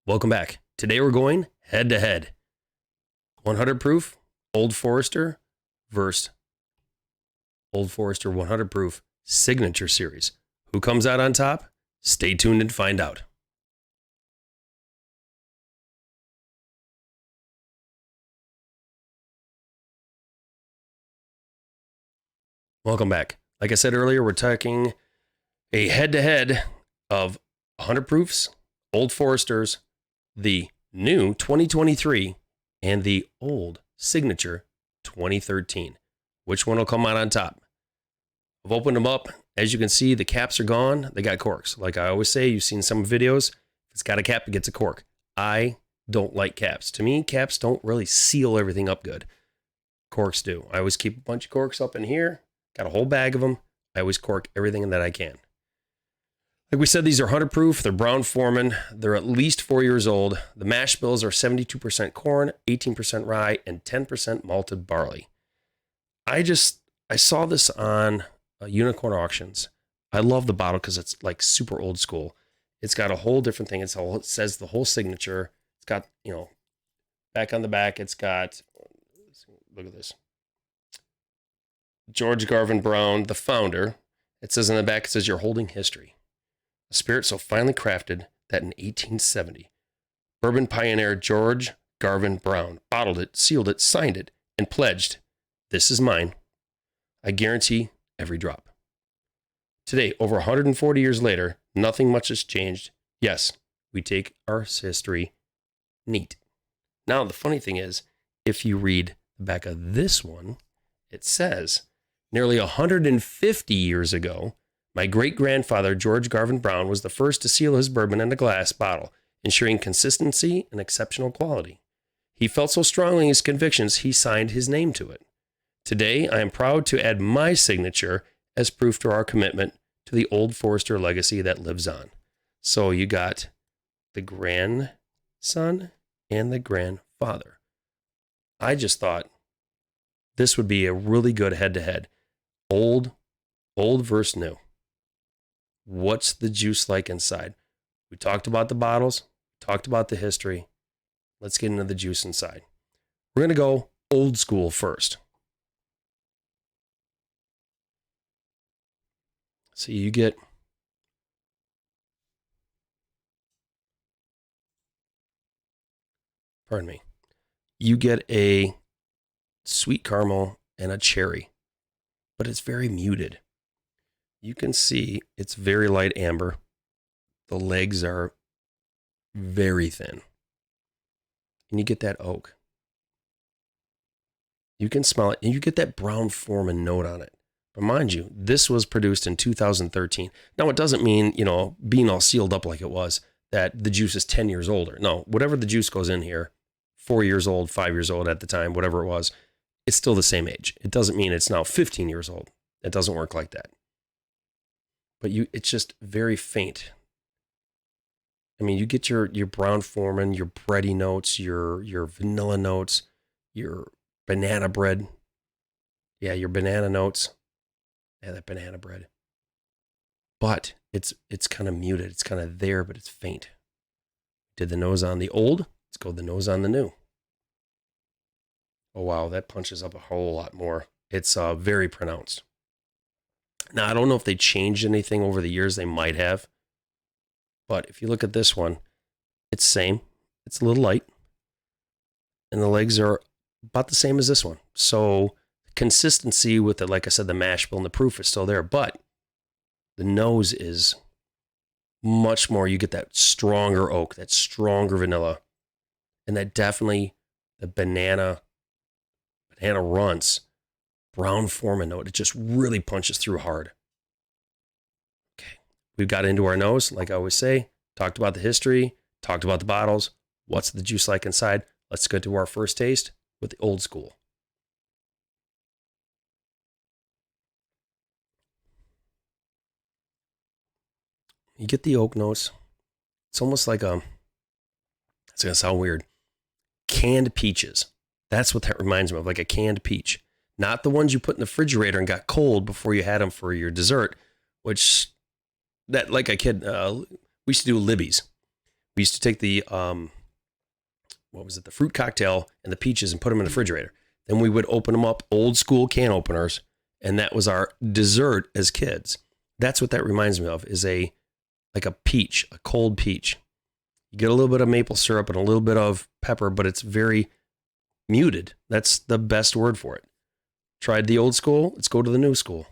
Welcome back. Today we're going head to head. 100 proof Old Forester versus Old Forester 100 proof Signature Series. Who comes out on top? Stay tuned and find out. Welcome back. Like I said earlier, we're talking a head to head of 100 proofs, Old Foresters, the new 2023, and the old Signature 2013. Which one will come out on top? I've opened them up. As you can see, the caps are gone. They got corks. Like I always say, you've seen some videos. If it's got a cap, it gets a cork. I don't like caps. To me, caps don't really seal everything up good. Corks do. I always keep a bunch of corks up in here. Got a whole bag of them. I always cork everything that I can. Like we said, these are 100 proof. They're Brown Foreman. They're at least 4 years old. The mash bills are 72% corn, 18% rye, and 10% malted barley. I saw this on Unicorn Auctions. I love the bottle because it's like super old school. It's got a whole different thing. It says the whole signature. It's got, back on the back, it's got, look at this. George Garvin Brown, the founder. It says in the back, it says, "You're holding history. A spirit so finely crafted that in 1870, bourbon pioneer George Garvin Brown bottled it, sealed it, signed it, and pledged, 'This is mine. I guarantee every drop.' Today, over 140 years later, nothing much has changed. Yes, we take our history neat." Now, the funny thing is, if you read the back of this one, it says, "Nearly 150 years ago, my great-grandfather, George Garvin Brown, was the first to seal his bourbon in a glass bottle, ensuring consistency and exceptional quality. He felt so strongly in his convictions, he signed his name to it. Today, I am proud to add my signature as proof to our commitment to the Old Forester legacy that lives on." So you got the grandson and the grandfather. I just thought this would be a really good head-to-head. Old versus new. What's the juice like inside? We talked about the bottles, talked about the history. Let's get into the juice inside. We're going to go old school first. So you get you get a sweet caramel and a cherry, but it's very muted. You can see it's very light amber. The legs are very thin. And you get that oak. You can smell it, and you get that Brown Foreman note on it. But mind you, this was produced in 2013. Now, it doesn't mean, being all sealed up like it was, that the juice is 10 years older. No, whatever the juice goes in here, 4 years old, 5 years old at the time, whatever it was, it's still the same age. It doesn't mean it's now 15 years old. It doesn't work like that. But it's just very faint. I mean, you get your Brown Foreman, your bready notes, your vanilla notes, your banana bread. Yeah, your banana notes. Yeah, that banana bread. But it's kind of muted. It's kind of there, but it's faint. Did the nose on the old. Let's go the nose on the new. Oh, wow, that punches up a whole lot more. It's very pronounced. Now, I don't know if they changed anything over the years. They might have. But if you look at this one, it's same. It's a little light. And the legs are about the same as this one. So consistency with it, like I said, the mash bill and the proof is still there. But the nose is much more. You get that stronger oak, that stronger vanilla. And that definitely, the banana runts, Brown Foreman note. It just really punches through hard. Okay. We've got into our nose, like I always say, talked about the history, talked about the bottles. What's the juice like inside? Let's go to our first taste with the old school. You get the oak notes. It's almost like it's going to sound weird, canned peaches. That's what that reminds me of, like a canned peach. Not the ones you put in the refrigerator and got cold before you had them for your dessert, which, that like a kid, we used to do Libby's. We used to take the, what was it? The fruit cocktail and the peaches and put them in the refrigerator. Then we would open them up, old school can openers. And that was our dessert as kids. That's what that reminds me of, is like a peach, a cold peach. You get a little bit of maple syrup and a little bit of pepper, but it's very muted. That's the best word for it. Tried the old school. Let's go to the new school.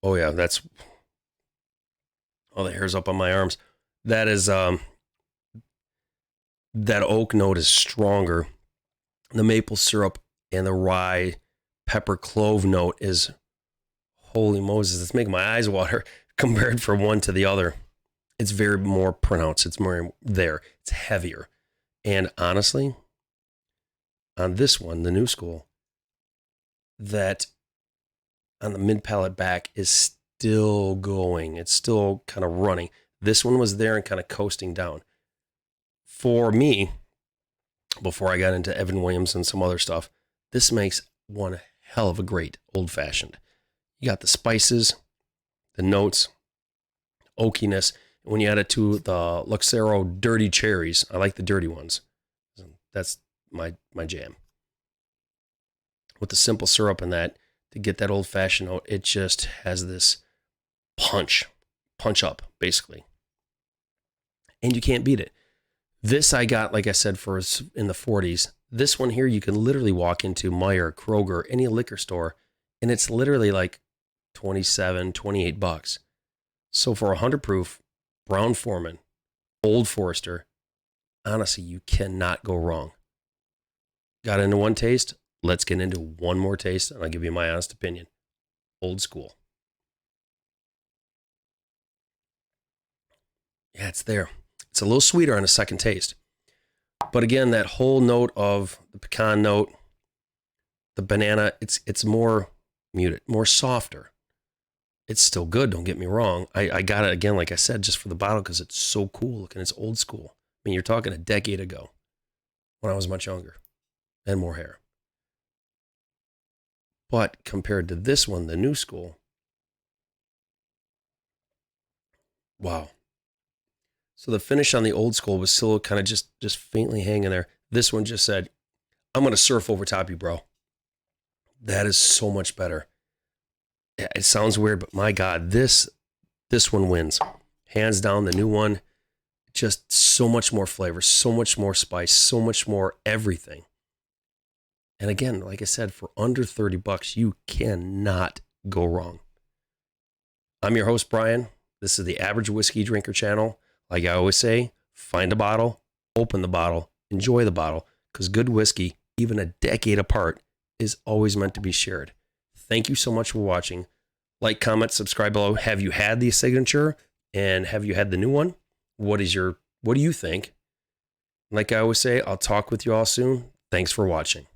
Oh yeah, that's, oh, the hair's up on my arms. That is, that oak note is stronger. The maple syrup and the rye pepper clove note is, holy Moses, it's making my eyes water compared from one to the other. It's very more pronounced. It's more there. It's heavier. And honestly, on this one, the new school, that on the mid palate back is still going. It's still kind of running. This one was there and kind of coasting down. For me, before I got into Evan Williams and some other stuff, this makes one hell of a great old fashioned. You got the spices, the notes, oakiness. When you add it to the Luxardo dirty cherries, I like the dirty ones. That's my jam. With the simple syrup in that, to get that old fashioned note, it just has this punch up, basically. And you can't beat it. This I got, like I said, for in the 40s. This one here, you can literally walk into Meijer, Kroger, any liquor store, and it's literally like 27, 28 bucks. So for 100 proof, Brown Foreman, Old Forester, honestly, you cannot go wrong. Got into one taste? Let's get into one more taste, and I'll give you my honest opinion. Old school. Yeah, it's there. It's a little sweeter on a second taste. But again, that whole note of the pecan note, the banana, it's more muted, more softer. It's still good, don't get me wrong. I got it, again, like I said, just for the bottle because it's so cool looking. It's old school. I mean, you're talking a decade ago when I was much younger and more hair. But compared to this one, the new school, wow. So the finish on the old school was still kind of just faintly hanging there. This one just said, I'm going to surf over top you, bro. That is so much better. It sounds weird, but my God, this one wins. Hands down, the new one, just so much more flavor, so much more spice, so much more everything. And again, like I said, for under 30 bucks, you cannot go wrong. I'm your host, Brian. This is the Average Whiskey Drinker channel. Like I always say, find a bottle, open the bottle, enjoy the bottle, because good whiskey, even a decade apart, is always meant to be shared. Thank you so much for watching. Like, comment, subscribe below. Have you had the signature? And have you had the new one? What do you think? Like I always say, I'll talk with you all soon. Thanks for watching.